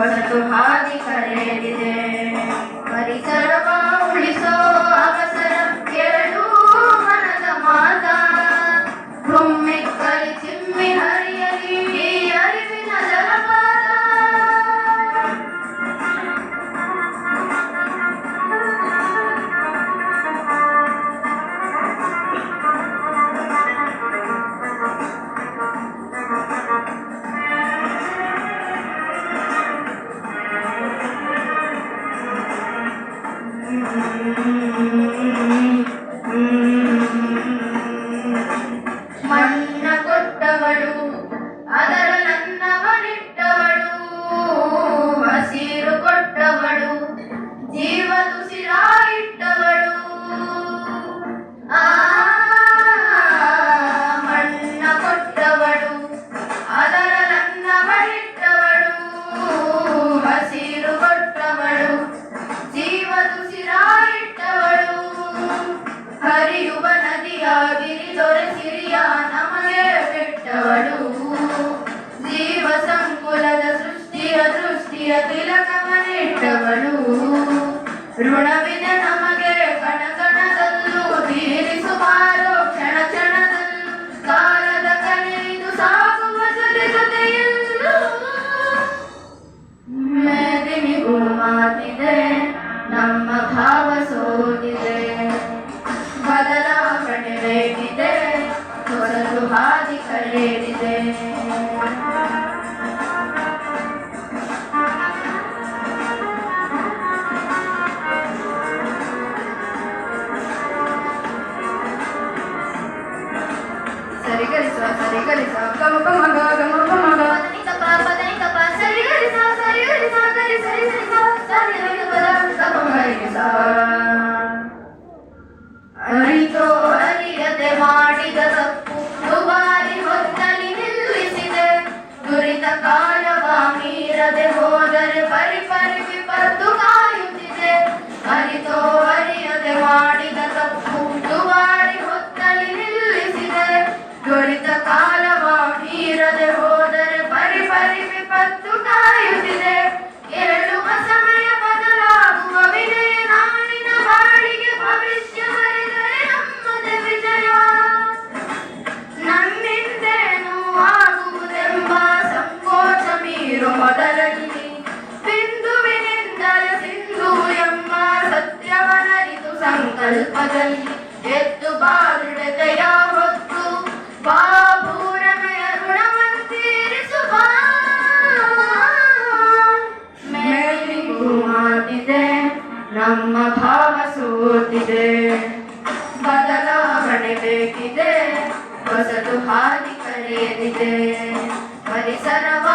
ಹೊಸತು ಹಾದಿ ಕರೆದಿದೆ. ಪರಿಸರವ ಉಳಿಸೋ ಅವಸರ ಕೇಳು ಮನದ ಮಾತ. ಭೂಮಿಕ್ಕಲಿ ಚಿಮ್ಮಿ ಹರಿಯಲಿ ಈ ಅರಿವಿನ ಜಲಪಾತ. ಮಣ್ಣ ಕೊಟ್ಟವಳು ಅದರ ನನ್ನವನಿಟ್ಟವಳು. ಹಸಿರು ಕೊಟ್ಟವಳು ಜೀವದುಸಿರಾಯಿಟ್ಟವಳು. ಮಣ್ಣ ಕೊಟ್ಟವಳು ಅದರ ನನ್ನವನಿಟ್ಟವಳು. ಹಸಿರು ಕೊಟ್ಟವಳು ಜೀವದುಸಿರಾಯಿಟ್ಟವಳು. ಹರಿಯುವ ನದಿಯಾಗಿರಿ ದೊರೆಸಿರಿಯ ನಮಗೆ ಬಿಟ್ಟವಳು. ಜೀವ ಸಂಕುಲದ ಸೃಷ್ಟಿಯ ದೃಷ್ಟಿಯ ತಿಲಕವನಿಟ್ಟವಳು. ಋಣವಿದೆ ನಮಗೆ ಕಣಕಣದಲ್ಲೂ ತೀರಿಸುವಾರೋ ಕ್ಷಣ ಕ್ಷಣದಲ್ಲೂ. ಕಾಲದ ಕನೆಯಿದು ಸಾಗುವ ಜೊತೆ ಜೊತೆಯಲ್ಲೂ. ಮೇದಿನಿಗೂ ಮಾತಿದೆ ನಮ್ಮ ಭಾವ ಸೋತಿದೆ. ಬದಲಾವಣೆ ಬೇಕಿದೆ ಹೊಸತು ಹಾದಿ ಕರೆದಿದೆ. ಸರಿಗರಿಸ ಸರಿಗರಿಸ ಗಮ ಗಮ ಗ ಗಮ ಗಮ ಗ ಪದನಿಕ ಪ ಸರಿಗರಿಸ ಸರಿಗರಿಸ ಗರಿ ಸರಿ ಸರಿಸ ಸರಿಗರಿ ಪದ ಗಮ ಗರಿಸ. ಅರಿತೋ ಅರಿಯದೆ ಮಾಡಿದ ತಪ್ಪು ದುಬಾರಿ ಹೊತ್ತಲಿ ನಿಲ್ಲಿಸಿದೆ. ದುರಿತ ಕಾಲವ ಮೀರದೆ ಹೋದರೆ ಪರಿಪರಿ ವಿಪತ್ತು ಕಾಯುತ್ತಿದೆ. ಅರಿತೋ ಅರಿಯದೆ ಮಾಡಿದ ತಪ್ಪು ದುಬಾರಿ ಹೊತ್ತಲಿ ನಿಲ್ಲಿಸಿದೆ. ದುರಿತ ಕಾಲವ ಮೀರದೆ ಹೋದರೆ ಪರಿಪರಿ ವಿಪತ್ತು ಕಾಯುತ್ತಿದೆ. ಏಳುವ ಸಮಯ ಬದಲಾಗುವ ವಿನಯ ನಾಡಿನ ಬಾಳಿಗೆ ಭವಿಷ್ಯ ಬರೆದರೆ ನಮ್ಮದೇ ವಿಜಯ. ನಮ್ಮಿಂದೇನು ಆಗುವುದೆಂಬ ಸಂಕೋಚ ಮೀರು ಮೊದಲಲ್ಲಿ. ಬಿಂದುವಿನಿಂದಲೇ ಸಿಂಧು ಎಂಬ ಸತ್ಯವನರಿತು ಸಂಕಲ್ಪದಲ್ಲಿ. ಎದ್ದು ಬಾರುಡೆದೆಯ ಹೊತ್ತು ಬಾಬೂರಮೆಯ ಋಣವಂತೀರಿಸುವ. ಮೇಲಿಗೂ ಮಾತಿದೆ ನಮ್ಮ ಭಾವ ಸೋತಿದೆ. ಬದಲಾವಣೆ ಬೇಕಿದೆ ಹೊಸತು ಹಾದಿ ಕರೆದಿದೆ. ಪರಿಸರವ